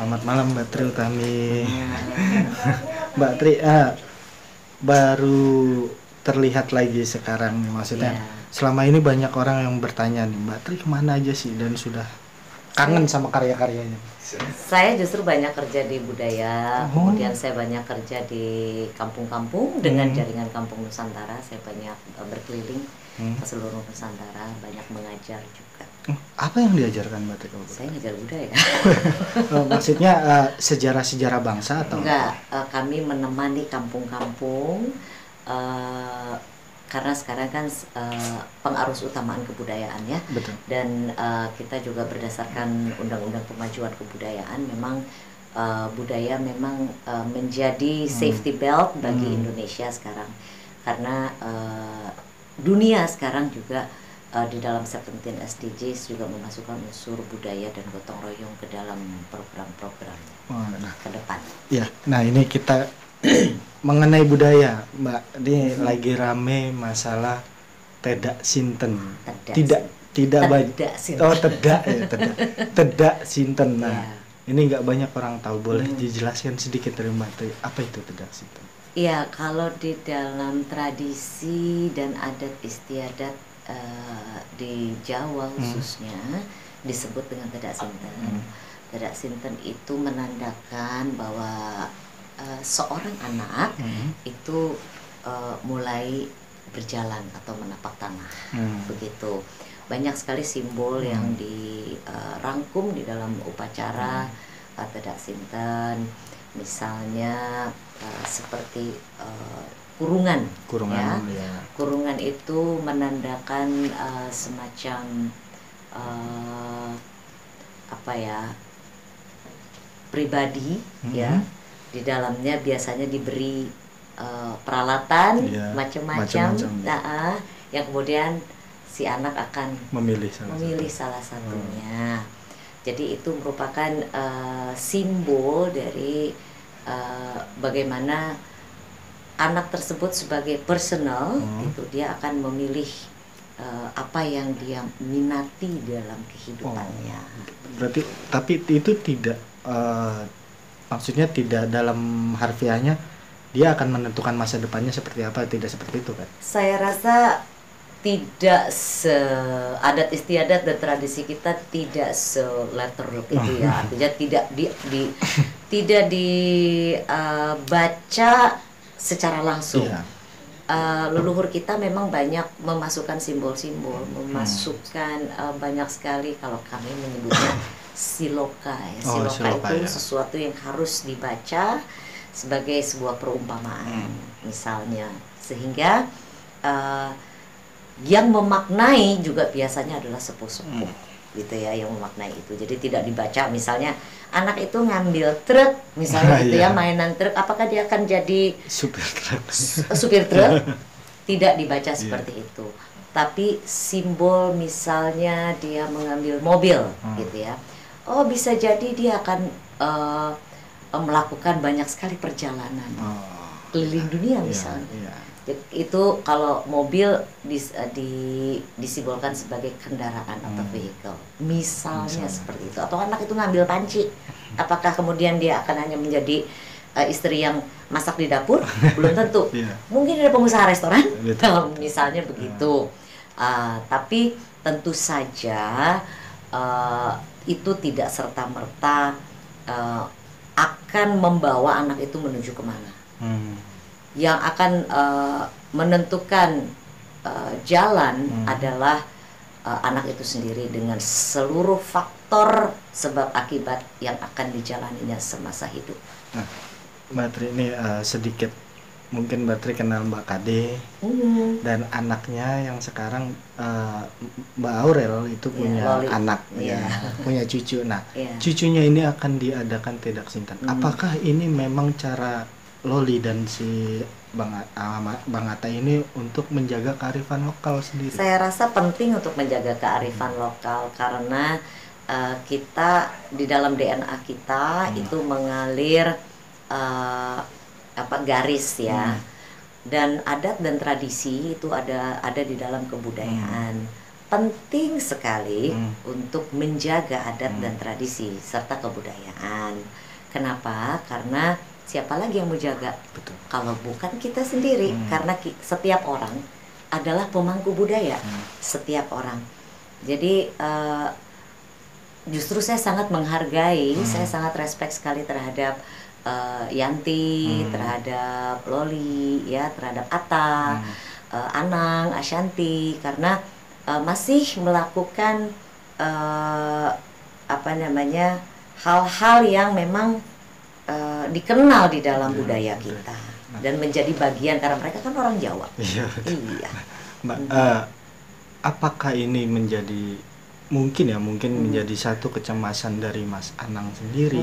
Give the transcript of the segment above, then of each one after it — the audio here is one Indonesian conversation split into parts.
Selamat malam Mbak Tri Utami. Mbak Tri, baru terlihat lagi sekarang, maksudnya selama ini banyak orang yang bertanya nih, Mbak Tri kemana aja sih, dan sudah kangen sama karya-karyanya. Saya justru banyak kerja di budaya, kemudian saya banyak kerja di kampung-kampung dengan jaringan Kampung Nusantara. Saya banyak berkeliling ke seluruh Nusantara, banyak mengajar juga. Apa yang diajarkan Mbak Tri? Saya ngajar budaya. Maksudnya sejarah-sejarah bangsa atau? Enggak, kami menemani kampung-kampung karena sekarang kan pengarus utamaan kebudayaan ya. Betul. Dan kita juga berdasarkan Undang-Undang Kemajuan Kebudayaan memang budaya memang menjadi safety belt bagi Indonesia sekarang, karena dunia sekarang juga di dalam 17 SDGs juga memasukkan unsur budaya dan gotong royong ke dalam program-program ke depan. Ya, nah ini kita mengenai budaya, Mbak. Ini lagi rame masalah Tedak Sinten. Tedak Sinten. Nah, ini nggak banyak orang tahu. Boleh dijelaskan sedikit dari Mbak Tri, apa itu Tedak Sinten? Iya, kalau di dalam tradisi dan adat istiadat di Jawa khususnya disebut dengan Tedak Sinten. Tedak Sinten itu menandakan bahwa seorang anak itu mulai berjalan atau menapak tanah, begitu. Banyak sekali simbol yang dirangkum di dalam upacara Tedak Sinten, misalnya seperti kurungan ya. Kurungan itu menandakan semacam pribadi ya. Di dalamnya biasanya diberi peralatan macam-macam, yang kemudian si anak akan memilih salah satunya. Jadi itu merupakan simbol dari bagaimana anak tersebut sebagai personal, gitu, dia akan memilih apa yang dia minati dalam kehidupannya. Berarti, tapi itu tidak maksudnya tidak dalam harfiahnya dia akan menentukan masa depannya seperti apa, tidak seperti itu kan? Saya rasa tidak adat istiadat dan tradisi kita tidak se-letterlock itu ya. Artinya tidak dibaca secara langsung. Leluhur kita memang banyak memasukkan simbol-simbol, memasukkan banyak sekali, kalau kami menyebutnya siloka ya. Siloka itu sesuatu yang harus dibaca sebagai sebuah perumpamaan misalnya, sehingga yang memaknai juga biasanya adalah sepuh-sepuh gitu ya, yang memaknai itu. Jadi tidak dibaca misalnya anak itu ngambil truk misalnya gitu ya, mainan truk, apakah dia akan jadi supir truk? Tidak dibaca seperti itu. Tapi simbol misalnya dia mengambil mobil gitu ya, oh bisa jadi dia akan melakukan banyak sekali perjalanan keliling dunia misalnya. Itu kalau mobil disimbolkan sebagai kendaraan atau vehicle misalnya seperti itu. Atau anak itu ngambil panci, apakah kemudian dia akan hanya menjadi istri yang masak di dapur? Belum tentu. Mungkin ada pengusaha restoran misalnya begitu. Tapi tentu saja itu tidak serta-merta akan membawa anak itu menuju kemana. Yang akan menentukan jalan adalah anak itu sendiri dengan seluruh faktor sebab akibat yang akan dijalaninya semasa hidup. Nah, Mbak Tri, ini sedikit mungkin Mbak Tri kenal Mbak Kade dan anaknya yang sekarang Mbak Aurel itu punya anak punya cucu. Nah, cucunya ini akan diadakan Tedak Sinten. Apakah ini memang cara Loli dan si Bang Atta ini untuk menjaga kearifan lokal sendiri? Saya rasa penting untuk menjaga kearifan lokal karena kita di dalam DNA kita itu mengalir garis ya, dan adat dan tradisi itu ada di dalam kebudayaan. penting sekali untuk menjaga adat dan tradisi serta kebudayaan. Kenapa? Karena siapa lagi yang mau jaga? Betul. Kalau bukan kita sendiri, karena setiap orang adalah pemangku budaya, setiap orang. Jadi justru saya sangat menghargai, saya sangat respect sekali terhadap Yanti, terhadap Loli, ya, terhadap Atta, Anang, Ashanti, karena masih melakukan hal-hal yang memang dikenal di dalam budaya kita dan menjadi bagian, karena mereka kan orang Jawa. Iya. Mbak, apakah ini menjadi mungkin menjadi satu kecemasan dari Mas Anang sendiri,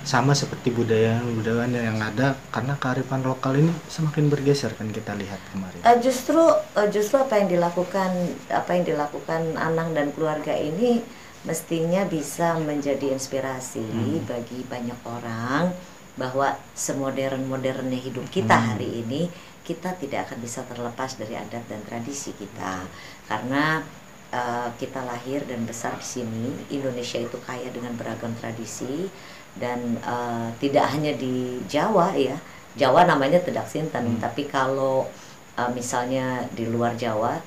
sama seperti budaya yang ada, karena kearifan lokal ini semakin bergeser kan kita lihat kemarin. Justru apa yang dilakukan Anang dan keluarga ini mestinya bisa menjadi inspirasi bagi banyak orang, bahwa semodern-modernnya hidup kita hari ini, kita tidak akan bisa terlepas dari adat dan tradisi kita, karena kita lahir dan besar di sini. Indonesia itu kaya dengan beragam tradisi, dan tidak hanya di Jawa, ya, Jawa namanya Tedak Sinten, tapi kalau misalnya di luar Jawa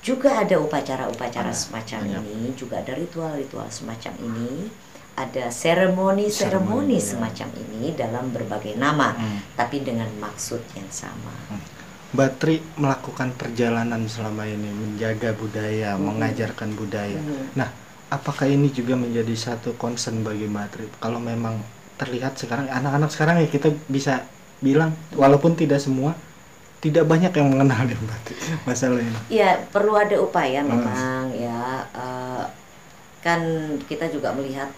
juga ada upacara-upacara semacam ini, juga ada ritual-ritual semacam ini, ada seremoni-seremoni semacam ini dalam berbagai nama, tapi dengan maksud yang sama. Mbak Tri melakukan perjalanan selama ini menjaga budaya, mengajarkan budaya. Nah, apakah ini juga menjadi satu concern bagi Mbak Tri? Kalau memang terlihat sekarang anak-anak sekarang, ya, kita bisa bilang walaupun tidak semua, tidak banyak yang mengenal Mbak Tri masalah ini. Ya, perlu ada upaya memang, ya. Kan kita juga melihat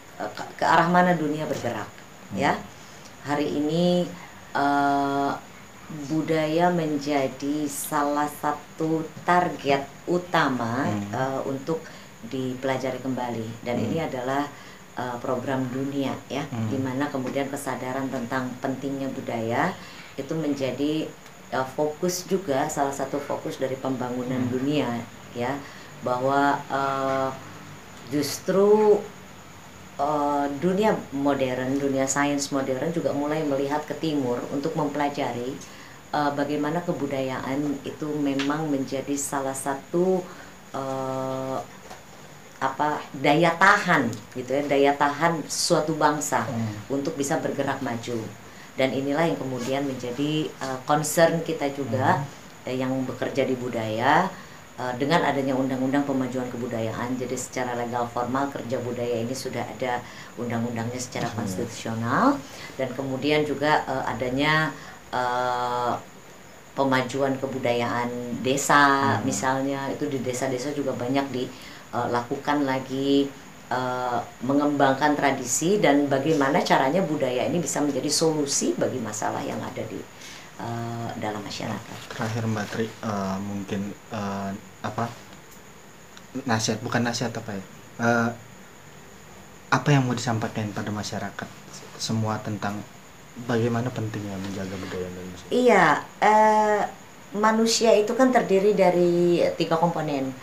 ke arah mana dunia bergerak, ya. Hari ini budaya menjadi salah satu target utama untuk dipelajari kembali, dan ini adalah program dunia, ya, dimana kemudian kesadaran tentang pentingnya budaya itu menjadi fokus juga, salah satu fokus dari pembangunan dunia, ya, bahwa justru dunia modern, dunia sains modern juga mulai melihat ke timur untuk mempelajari bagaimana kebudayaan itu memang menjadi salah satu daya tahan, gitu ya, daya tahan suatu bangsa untuk bisa bergerak maju. Dan inilah yang kemudian menjadi concern kita juga yang bekerja di budaya, dengan adanya undang-undang pemajuan kebudayaan. Jadi secara legal formal kerja budaya ini sudah ada undang-undangnya secara konstitusional, dan kemudian juga adanya pemajuan kebudayaan desa, misalnya itu di desa-desa juga banyak dilakukan lagi, mengembangkan tradisi dan bagaimana caranya budaya ini bisa menjadi solusi bagi masalah yang ada di dalam masyarakat. Terakhir Mbak Tri, mungkin nasihat, bukan nasihat apa yang mau disampaikan pada masyarakat semua tentang bagaimana pentingnya menjaga budaya Indonesia? Iya, manusia itu kan terdiri dari 3 komponen,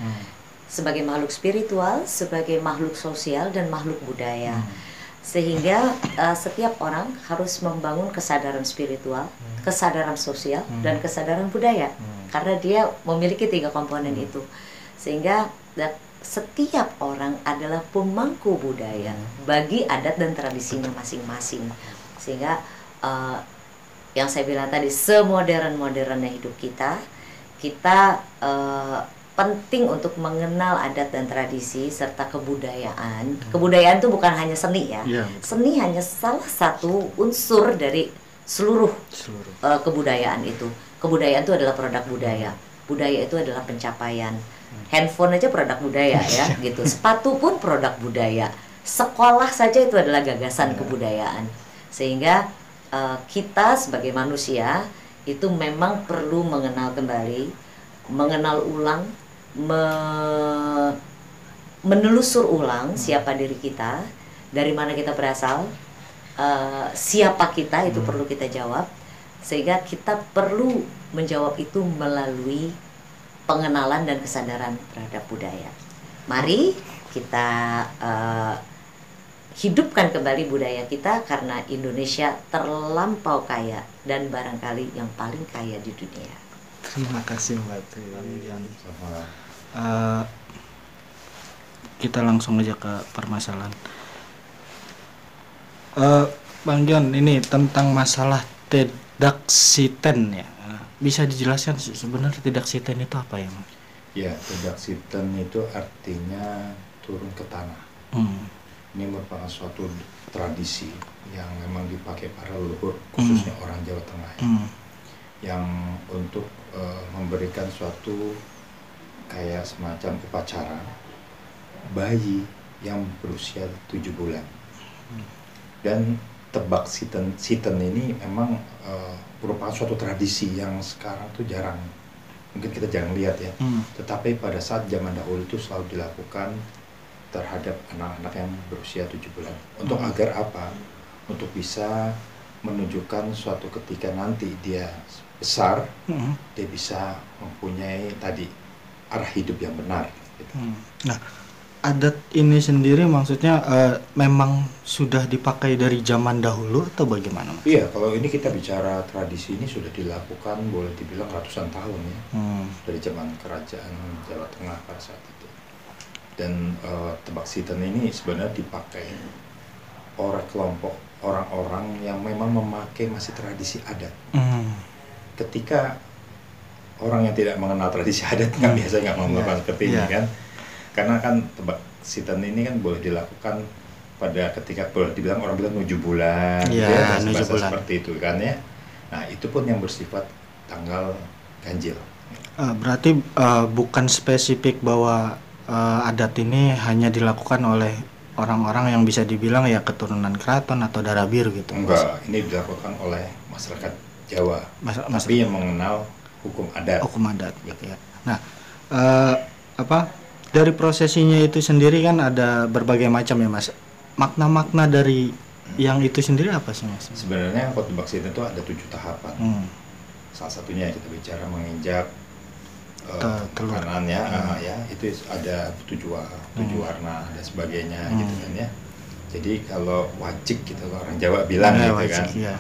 sebagai makhluk spiritual, sebagai makhluk sosial, dan makhluk budaya. Sehingga setiap orang harus membangun kesadaran spiritual, kesadaran sosial, dan kesadaran budaya, karena dia memiliki 3 komponen itu. Sehingga setiap orang adalah pemangku budaya bagi adat dan tradisinya masing-masing. Sehingga yang saya bilang tadi, semodern-modernnya hidup kita penting untuk mengenal adat dan tradisi serta kebudayaan. Kebudayaan itu bukan hanya seni, ya. Seni hanya salah satu unsur dari seluruh kebudayaan itu. Kebudayaan itu adalah produk budaya. Budaya itu adalah pencapaian. Handphone aja produk budaya, ya, gitu. Sepatu pun produk budaya. Sekolah saja itu adalah gagasan kebudayaan. Sehingga kita sebagai manusia itu memang perlu mengenal kembali, mengenal ulang, menelusur ulang siapa diri kita, dari mana kita berasal, siapa kita, itu perlu kita jawab. Sehingga kita perlu menjawab itu melalui pengenalan dan kesadaran terhadap budaya. Mari kita hidupkan kembali budaya kita, karena Indonesia terlampau kaya dan barangkali yang paling kaya di dunia. Terima kasih Mbak Tri. Kita langsung aja ke permasalahan. Bang John, ini tentang masalah tedaksiten ya. Bisa dijelaskan sebenarnya tedaksiten itu apa ya, Mas? Ya, tedaksiten itu artinya turun ke tanah. Ini merupakan suatu tradisi yang memang dipakai para leluhur, khususnya orang Jawa Tengah ya, yang untuk memberikan suatu kayak semacam upacara bayi yang berusia 7 bulan. Dan tebak siten ini memang merupakan suatu tradisi yang sekarang tuh jarang, mungkin kita jarang lihat ya. Tetapi pada saat zaman dahulu itu selalu dilakukan terhadap anak-anak yang berusia 7 bulan. Untuk agar apa? Untuk bisa menunjukkan suatu ketika nanti dia besar, dia bisa mempunyai tadi arah hidup yang benar gitu. Nah, adat ini sendiri maksudnya memang sudah dipakai dari zaman dahulu atau bagaimana, Mas? Iya, kalau ini kita bicara tradisi ini sudah dilakukan boleh dibilang ratusan tahun ya, dari zaman kerajaan Jawa Tengah pada saat itu. Dan tebak siten ini sebenarnya dipakai oleh kelompok orang-orang yang memang memakai masih tradisi adat. Ketika orang yang tidak mengenal tradisi adat biasa nggak mau melakukan seperti ini kan, karena kan tebak siten ini kan boleh dilakukan pada ketika boleh dibilang orang bilang 7 bulan, ya, bahasa seperti itu kan ya. Nah itu pun yang bersifat tanggal ganjil. Berarti bukan spesifik bahwa adat ini hanya dilakukan oleh orang-orang yang bisa dibilang ya keturunan keraton atau darah biru gitu. Enggak, ini dilakukan oleh masyarakat Jawa, tapi yang mengenal hukum adat. Hukum adat, gitu ya. Nah, dari prosesinya itu sendiri kan ada berbagai macam ya, Mas. Makna-makna dari yang itu sendiri apa sih, Mas? Sebenarnya kalau tebak siten itu ada 7 tahapan. Salah satunya kita bicara menginjak makanannya, ya itu ada 7 warna dan sebagainya gitu kan ya. Jadi kalau wajik gitu orang Jawa bilang gitu wajik, kan. Ya.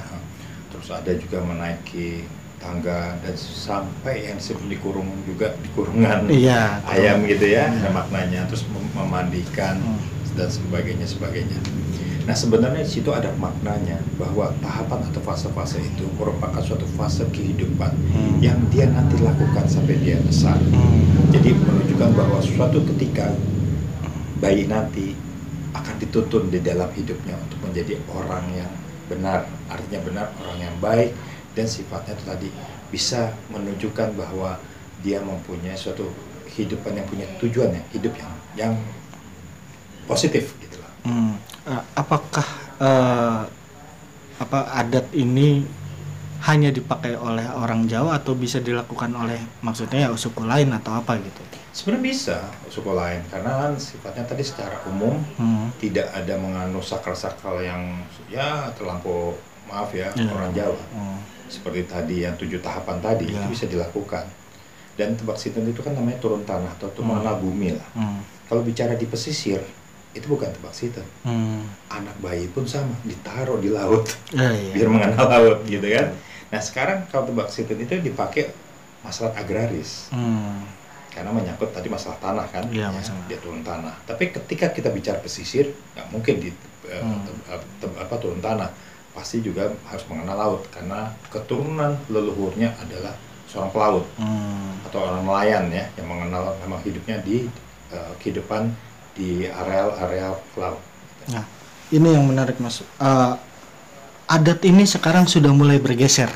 Terus ada juga menaiki tangga dan sampai yang disebut dikurung juga di kurungan ayam gitu ya, ada maknanya. Terus memandikan dan sebagainya. Nah sebenarnya di situ ada maknanya bahwa tahapan atau fase-fase itu merupakan suatu fase kehidupan yang dia nanti lakukan sampai dia besar. Jadi menunjukkan bahwa suatu ketika bayi nanti akan dituntun di dalam hidupnya untuk menjadi orang yang benar, artinya benar, orang yang baik, dan sifatnya itu tadi bisa menunjukkan bahwa dia mempunyai suatu kehidupan yang punya tujuan ya, hidup yang positif gitu loh. Apakah adat ini hanya dipakai oleh orang Jawa atau bisa dilakukan oleh maksudnya ya suku lain atau apa gitu? Sebenarnya bisa suku lain karena kan sifatnya tadi secara umum tidak ada mengandung sakral-sakral yang ya terlampau orang Jawa. Seperti tadi yang 7 tahapan tadi itu bisa dilakukan. Dan tebak siten itu kan namanya turun tanah atau mengenal bumi lah. Kalau bicara di pesisir itu bukan tebak siten. Anak bayi pun sama ditaruh di laut biar mengenal laut gitu kan. Nah sekarang kalau tebak siten itu dipakai masalah agraris karena menyangkut tadi masalah tanah kan, dia turun tanah. Tapi ketika kita bicara pesisir nggak mungkin di turun tanah, pasti juga harus mengenal laut karena keturunan leluhurnya adalah seorang pelaut atau orang nelayan ya yang mengenal memang hidupnya di kehidupan di areal laut. Nah, ini yang menarik Mas. Adat ini sekarang sudah mulai bergeser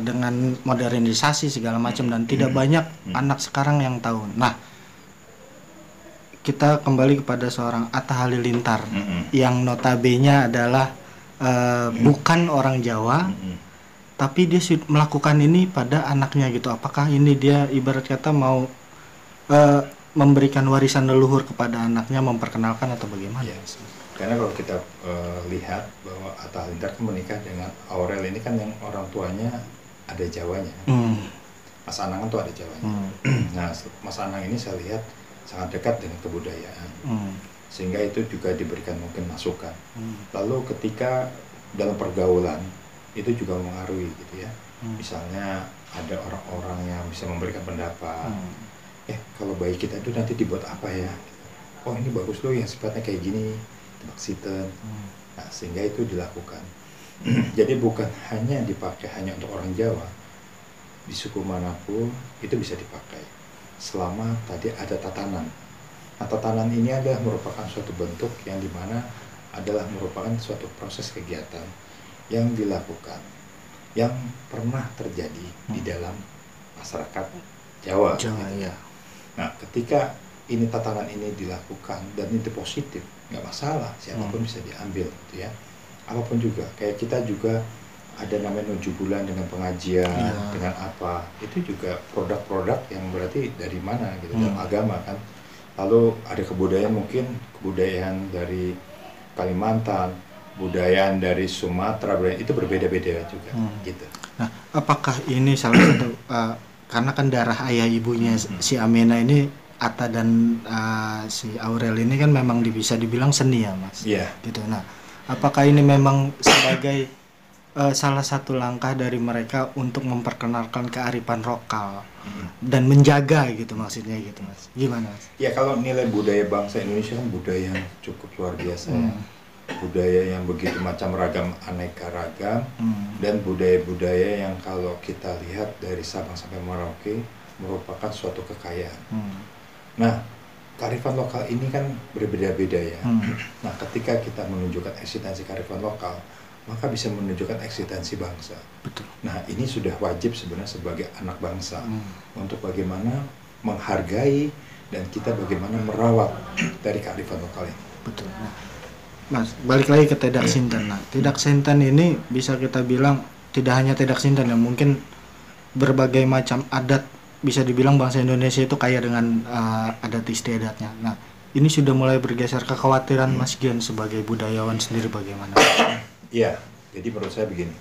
dengan modernisasi segala macam dan tidak banyak anak sekarang yang tahu. Nah, kita kembali kepada seorang Atta Halilintar yang notabene adalah bukan orang Jawa, tapi dia melakukan ini pada anaknya gitu. Apakah ini dia ibarat kata mau memberikan warisan leluhur kepada anaknya, memperkenalkan atau bagaimana? Yes. Karena kalau kita lihat bahwa Atta Halilintar menikah dengan Aurel ini kan yang orang tuanya ada Jawanya. Mas Anang tuh ada Jawanya. Nah Mas Anang ini saya lihat sangat dekat dengan kebudayaan. Sehingga itu juga diberikan mungkin masukan. Lalu ketika dalam pergaulan itu juga mengaruhi gitu ya. Misalnya ada orang-orang yang bisa memberikan pendapat. Kalau bayi kita itu nanti dibuat apa ya? Oh ini bagus loh yang sifatnya kayak gini, dimaksiten. Nah, sehingga itu dilakukan. Jadi bukan hanya dipakai hanya untuk orang Jawa, di suku manapun itu bisa dipakai selama tadi ada tatanan. Nah, tatanan ini adalah merupakan suatu bentuk yang dimana adalah merupakan suatu proses kegiatan yang dilakukan, yang pernah terjadi di dalam masyarakat Jawa. Gitu. Ya. Nah, ketika ini tatanan ini dilakukan dan itu positif, nggak masalah, siapapun bisa diambil, gitu ya. Apapun juga, kayak kita juga ada namanya 7 bulan dengan pengajian, dengan apa, itu juga produk-produk yang berarti dari mana gitu, dalam agama kan. Lalu ada kebudayaan, mungkin kebudayaan dari Kalimantan, budayaan dari Sumatera, itu berbeda-beda juga gitu. Nah, apakah ini salah satu karena kan darah ayah ibunya si Amena ini, Atta dan si Aurel ini kan memang bisa dibilang seni ya Mas. Iya. Gitu. Nah, apakah ini memang sebagai salah satu langkah dari mereka untuk memperkenalkan kearifan lokal dan menjaga gitu maksudnya gitu Mas? Gimana Mas? Ya kalau nilai budaya bangsa Indonesia kan budaya yang cukup luar biasa ya. Budaya yang begitu macam ragam, aneka ragam, dan budaya-budaya yang kalau kita lihat dari Sabang sampai Merauke merupakan suatu kekayaan. Nah, kearifan lokal ini kan berbeda-beda ya. Nah, ketika kita menunjukkan eksistensi kearifan lokal, maka bisa menunjukkan eksistensi bangsa. Betul. Nah, ini sudah wajib sebenarnya sebagai anak bangsa untuk bagaimana menghargai dan kita bagaimana merawat dari kearifan lokal ini. Betul. Nah, Mas, balik lagi ke Tedak Sinten. Nah, Tedak Sinten ini bisa kita bilang tidak hanya Tedak Sinten ya, mungkin berbagai macam adat. Bisa dibilang bangsa Indonesia itu kaya dengan adat istiadatnya. Nah, ini sudah mulai bergeser. Kekhawatiran Mas Gian sebagai budayawan sendiri bagaimana? Iya, jadi menurut saya begini.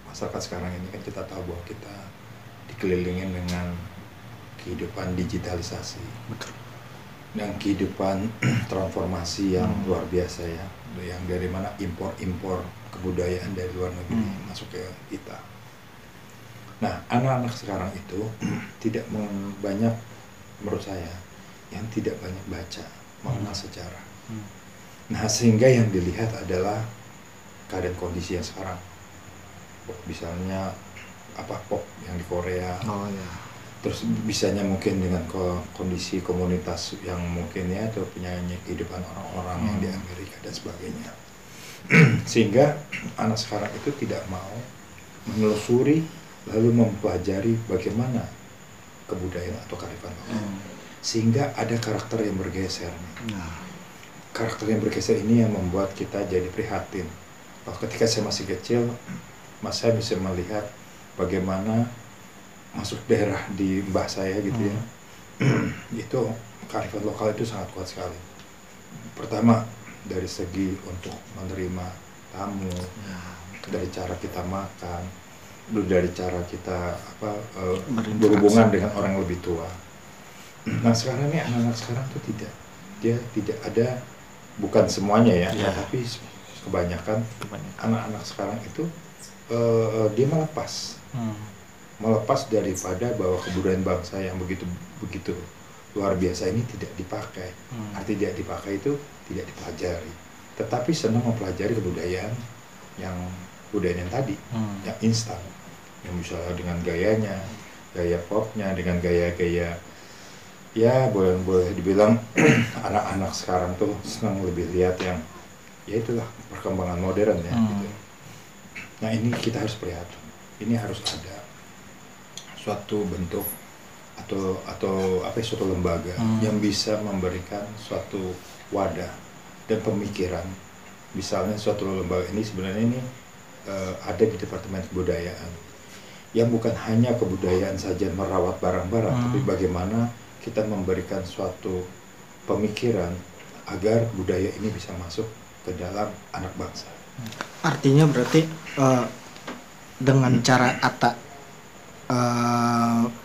Masyarakat sekarang ini kan kita tahu bahwa kita dikelilingi dengan kehidupan digitalisasi. Betul. Dan kehidupan transformasi yang luar biasa ya. Yang dari mana impor-impor kebudayaan dari luar negeri masuk ke kita. Nah, anak-anak sekarang itu tidak banyak, menurut saya, yang tidak banyak baca, mengenal sejarah. Nah, sehingga yang dilihat adalah keadaan kondisi yang sekarang. Misalnya pop yang di Korea. Terus bisanya mungkin dengan kondisi komunitas yang mungkin ya, atau penyanyi kehidupan orang-orang yang di Amerika dan sebagainya. Sehingga anak sekarang itu tidak mau menelusuri lalu mempelajari bagaimana kebudayaan atau kearifan lokal. Sehingga ada karakter yang bergeser. Karakter yang bergeser ini yang membuat kita jadi prihatin. Ketika saya masih kecil, saya bisa melihat bagaimana masuk daerah di mbah saya gitu ya. Itu kearifan lokal itu sangat kuat sekali. Pertama dari segi untuk menerima tamu, dari cara kita makan, dari cara kita berhubungan dengan orang yang lebih tua. Nah sekarang ini anak-anak sekarang tuh dia tidak ada, bukan semuanya ya, tapi kebanyakan anak-anak sekarang itu dia melepas daripada bahwa kebudayaan bangsa yang begitu luar biasa ini tidak dipakai. Arti tidak dipakai itu tidak dipelajari, tetapi senang mempelajari kebudayaan yang tadi, yang instan, yang misalnya dengan gayanya, gaya popnya, dengan gaya-gaya ya boleh dibilang anak-anak sekarang tuh senang lebih lihat yang ya itulah perkembangan modern ya gitu. Nah ini kita harus prihatin, ini harus ada suatu bentuk atau suatu lembaga yang bisa memberikan suatu wadah dan pemikiran. Misalnya suatu lembaga ini sebenarnya ini ada di Departemen Kebudayaan yang bukan hanya kebudayaan saja merawat barang-barang, tapi bagaimana kita memberikan suatu pemikiran agar budaya ini bisa masuk ke dalam anak bangsa. Artinya berarti dengan cara Atta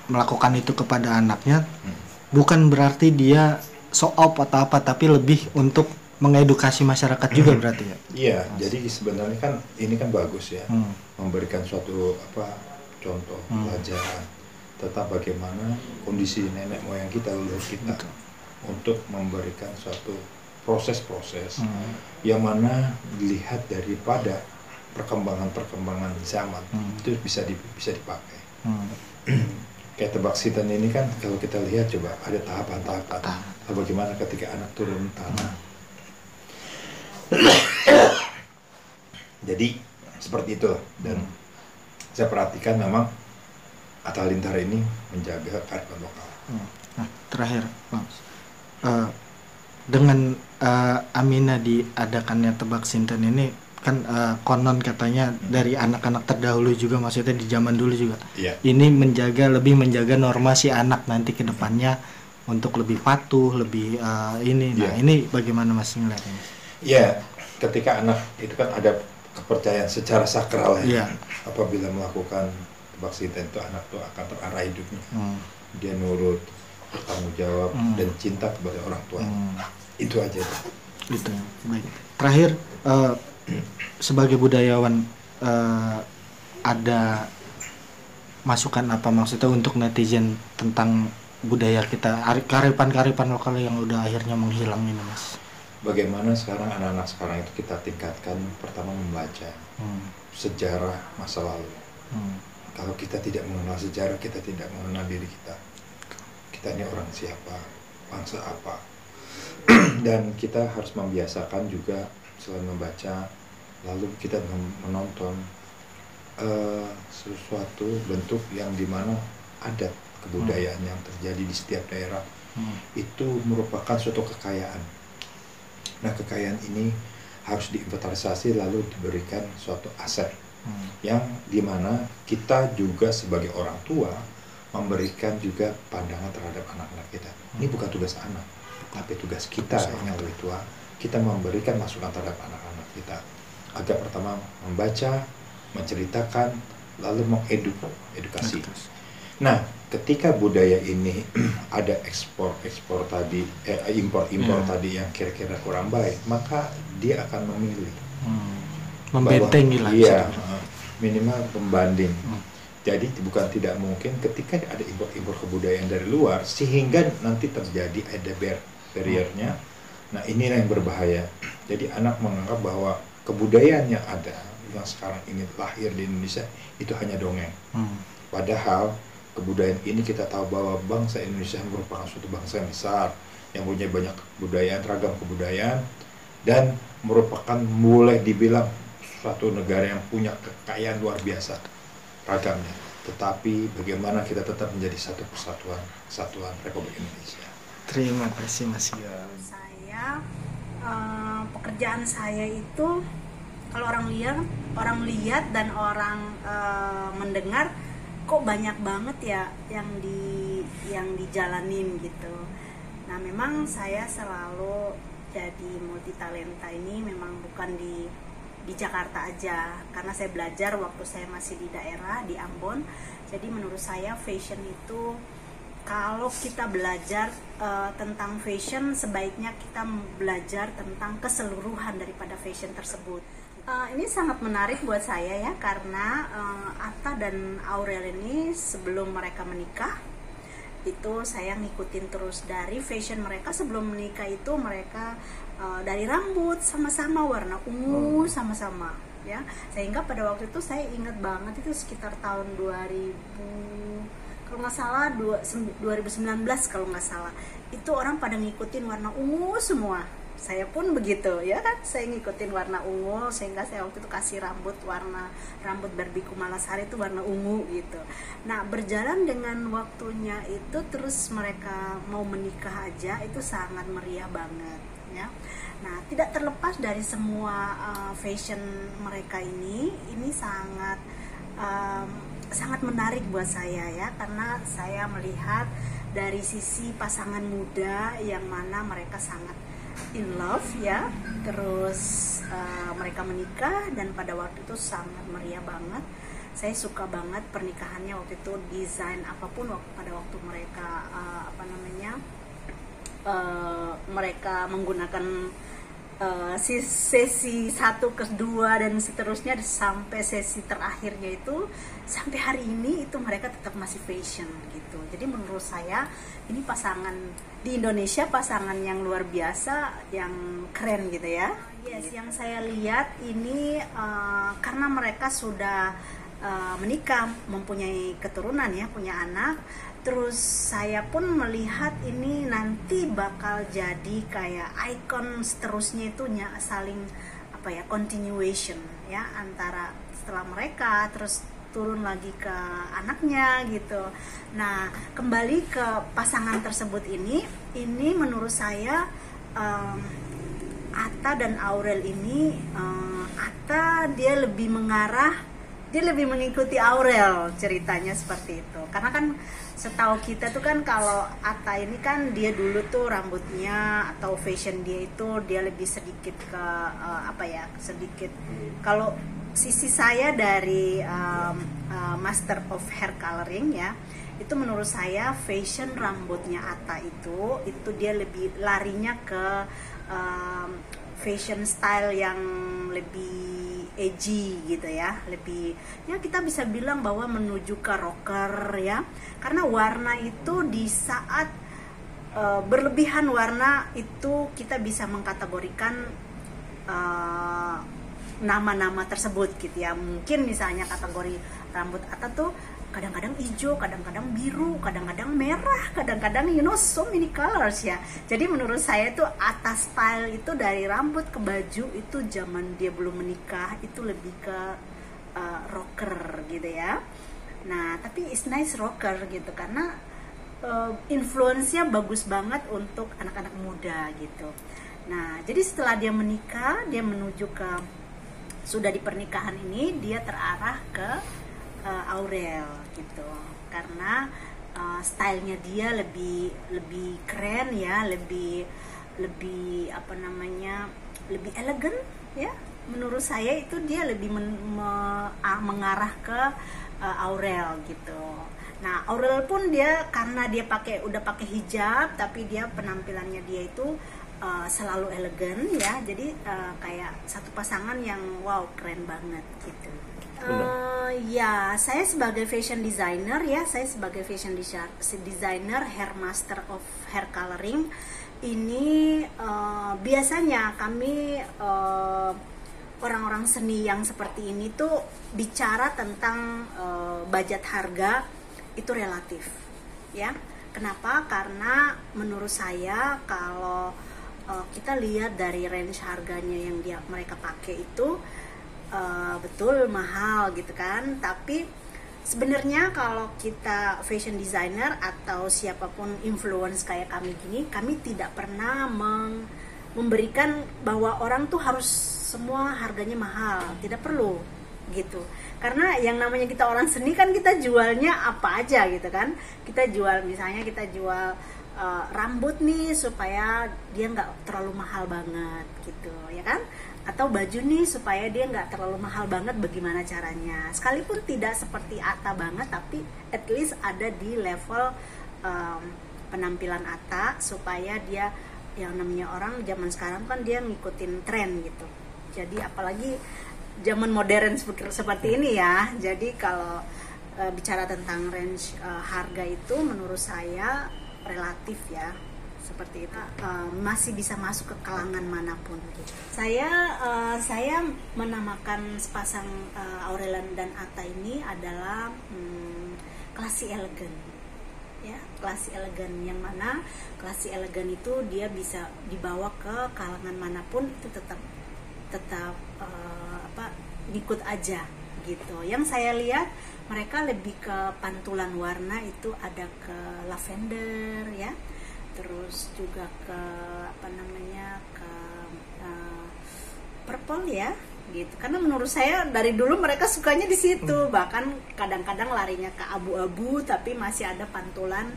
melakukan itu kepada anaknya, bukan berarti dia show off atau apa, tapi lebih untuk mengedukasi masyarakat juga berarti ya. Iya, jadi sebenarnya kan ini kan bagus ya, memberikan suatu contoh pelajaran tentang bagaimana kondisi nenek moyang kita, leluhur kita, untuk memberikan suatu proses-proses yang mana dilihat daripada perkembangan zaman itu bisa dipakai. Kayak tebak sitan ini kan kalau kita lihat coba ada tahapan-tahapan. Bagaimana ketika anak turun tanah. Jadi seperti itu, dan saya perhatikan memang Atta Halilintar ini menjaga kearifan lokal. Nah, terakhir, Bang, dengan Amina diadakannya tebak sinten ini kan konon katanya dari anak-anak terdahulu juga, maksudnya di zaman dulu juga. Iya. Ini lebih menjaga norma si anak nanti ke depannya untuk lebih patuh, lebih ini. Nah, ini bagaimana Mas ngeliatnya? Iya, ketika anak itu kan ada kepercayaan secara sakral ya. Apabila melakukan tebak sinten itu anak tuh akan terarah hidupnya. Dia nurut, bertanggung jawab dan cinta kepada orang tua. Itu aja. Gitu. Baik. Terakhir, sebagai budayawan ada masukan apa maksudnya untuk netizen tentang budaya kita, kearifan lokal yang udah akhirnya menghilang ini, Mas? Bagaimana sekarang anak-anak sekarang itu kita tingkatkan, pertama membaca sejarah masa lalu. Kalau kita tidak mengenal sejarah, kita tidak mengenal diri kita. Kita ini orang siapa, bangsa apa. Dan kita harus membiasakan juga selain membaca, lalu kita menonton sesuatu bentuk yang dimana adat kebudayaan yang terjadi di setiap daerah itu merupakan suatu kekayaan. Nah, kekayaan ini harus diinventarisasi lalu diberikan suatu aset yang dimana kita juga sebagai orang tua memberikan juga pandangan terhadap anak-anak kita. Ini bukan tugas anak, tapi tugas kita yang lebih tua. Kita memberikan masukan terhadap anak-anak kita agar pertama membaca, menceritakan, lalu mengedukasi. Nah, ketika budaya ini ada impor tadi yang kira-kira kurang baik, maka dia akan memilih membentengi lah. Iya, minimal pembanding. Jadi bukan tidak mungkin ketika ada impor kebudayaan dari luar sehingga nanti terjadi ada barriernya. Nah, ini yang berbahaya. Jadi anak menganggap bahwa kebudayaan yang ada yang sekarang ini lahir di Indonesia itu hanya dongeng. Padahal kebudayaan ini kita tahu bahwa bangsa Indonesia merupakan suatu bangsa yang besar yang punya banyak kebudayaan, ragam kebudayaan, dan merupakan boleh dibilang suatu negara yang punya kekayaan luar biasa ragamnya. Tetapi bagaimana kita tetap menjadi satu kesatuan Republik Indonesia. Terima kasih Mas. Saya pekerjaan saya itu kalau orang lihat dan orang mendengar kok banyak banget ya yang dijalanin gitu. Nah, memang saya selalu jadi multi talenta ini memang bukan di Jakarta aja, karena saya belajar waktu saya masih di daerah di Ambon. Jadi menurut saya fashion itu kalau kita belajar tentang fashion, sebaiknya kita belajar tentang keseluruhan daripada fashion tersebut. Ini sangat menarik buat saya ya, karena Atta dan Aurel ini sebelum mereka menikah itu saya ngikutin terus dari fashion mereka. Sebelum menikah itu mereka dari rambut sama-sama warna ungu sama-sama ya, sehingga pada waktu itu saya ingat banget itu sekitar tahun 2000 kalau nggak salah 2019 kalau nggak salah, itu orang pada ngikutin warna ungu semua. Saya pun begitu ya kan, saya ngikutin warna ungu, sehingga saya waktu itu kasih rambut Barbie Kumalasari itu warna ungu gitu. Nah, berjalan dengan waktunya itu terus mereka mau menikah aja itu sangat meriah banget ya. Nah, tidak terlepas dari semua fashion mereka ini sangat menarik buat saya ya, karena saya melihat dari sisi pasangan muda yang mana mereka sangat in love ya, terus mereka menikah dan pada waktu itu sangat meriah banget, saya suka banget pernikahannya waktu itu, desain apapun pada waktu mereka mereka menggunakan sesi 1 ke 2 dan seterusnya sampai sesi terakhirnya itu, sampai hari ini itu mereka tetap masih fashion gitu. Jadi menurut saya ini pasangan di Indonesia, pasangan yang luar biasa, yang keren gitu ya. Yes, yang saya lihat ini karena mereka sudah menikah, mempunyai keturunan ya, punya anak. Terus saya pun melihat ini nanti bakal jadi kayak ikon seterusnya, itu saling continuation ya, antara setelah mereka terus turun lagi ke anaknya gitu. Nah, kembali ke pasangan tersebut ini menurut saya Atta dan Aurel ini, Atta dia lebih mengikuti Aurel, ceritanya seperti itu. Karena kan setahu kita tuh kan kalau Atta ini kan dia dulu tuh rambutnya atau fashion dia itu dia lebih sedikit ke sedikit, kalau sisi saya dari Master of Hair Coloring ya, itu menurut saya fashion rambutnya Atta itu dia lebih larinya ke fashion style yang lebih edgy gitu ya, lebih ya kita bisa bilang bahwa menuju ke rocker ya, karena warna itu di saat berlebihan warna itu kita bisa mengkategorikan nama-nama tersebut gitu ya. Mungkin misalnya kategori rambut Atta tuh kadang-kadang hijau, kadang-kadang biru, kadang-kadang merah, kadang-kadang so many colors ya. Jadi menurut saya tuh Atta style itu dari rambut ke baju itu zaman dia belum menikah itu lebih ke rocker gitu ya. Nah, tapi it's nice rocker gitu karena influence-nya bagus banget untuk anak-anak muda gitu. Nah, jadi setelah dia menikah, dia menuju ke sudah di pernikahan ini, dia terarah ke Aurel gitu, karena stylenya dia lebih keren ya, lebih lebih elegan ya. Menurut saya itu dia lebih mengarah ke Aurel gitu. Nah, Aurel pun dia karena dia udah pakai hijab, tapi dia penampilannya dia itu selalu elegan ya. Jadi kayak satu pasangan yang wow, keren banget gitu. Ya, saya sebagai fashion designer ya, hair master of hair coloring ini biasanya kami orang-orang seni yang seperti ini tuh bicara tentang budget harga itu relatif ya. Kenapa? Karena menurut saya kalau kita lihat dari range harganya yang mereka pakai itu betul mahal gitu kan, tapi sebenarnya kalau kita fashion designer atau siapapun influence kayak kami gini, kami tidak pernah memberikan bahwa orang tuh harus semua harganya mahal, tidak perlu gitu. Karena yang namanya kita orang seni kan kita jualnya apa aja gitu kan, kita jual misalnya kita jual rambut nih supaya dia nggak terlalu mahal banget gitu ya kan, atau baju nih supaya dia nggak terlalu mahal banget, bagaimana caranya, sekalipun tidak seperti Atta banget tapi at least ada di level penampilan Atta supaya dia, yang namanya orang zaman sekarang kan dia ngikutin tren gitu. Jadi apalagi zaman modern seperti ini ya, jadi kalau bicara tentang range harga itu menurut saya relatif ya, seperti itu, masih bisa masuk ke kalangan manapun gitu. Saya menamakan sepasang Aurel dan Atta ini adalah classy elegan ya, classy elegan, yang mana classy elegan itu dia bisa dibawa ke kalangan manapun, itu tetap ikut aja gitu. Yang saya lihat mereka lebih ke pantulan warna itu ada ke lavender ya, terus juga ke ke purple ya gitu. Karena menurut saya dari dulu mereka sukanya di situ, bahkan kadang-kadang larinya ke abu-abu tapi masih ada pantulan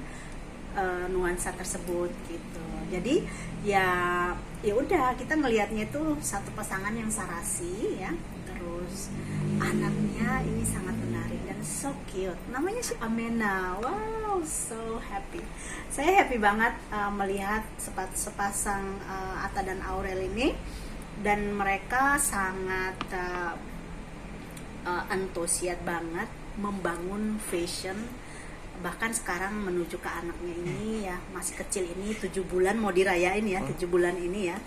nuansa tersebut gitu. Jadi ya udah, kita ngelihatnya itu satu pasangan yang sarasi ya, terus anaknya ini sangat menarik dan so cute. Namanya si Amena. Wow, so happy. Saya happy banget melihat sepasang Atta dan Aurel ini, dan mereka sangat antusias banget membangun fashion. Bahkan sekarang menuju ke anaknya ini ya, masih kecil ini, 7 bulan mau dirayain ya, 7 bulan ini ya,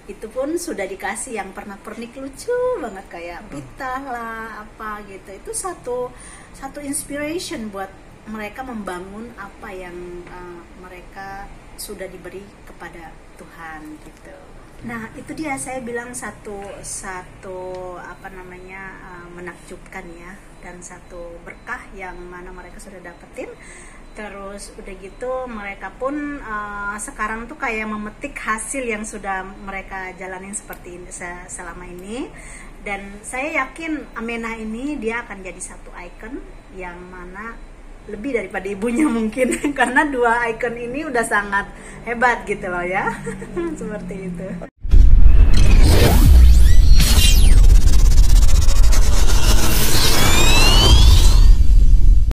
itu pun sudah dikasih yang pernak-pernik lucu banget kayak pita lah apa gitu. Itu satu inspiration buat mereka membangun apa yang mereka sudah diberi kepada Tuhan gitu. Nah itu dia saya bilang satu apa namanya menakjubkan ya, dan satu berkah yang mana mereka sudah dapetin. Terus udah gitu mereka pun sekarang tuh kayak memetik hasil yang sudah mereka jalanin seperti ini selama ini. Dan saya yakin Amena ini dia akan jadi satu ikon yang mana lebih daripada ibunya mungkin karena 2 ikon ini udah sangat hebat gitu loh ya. Seperti itu.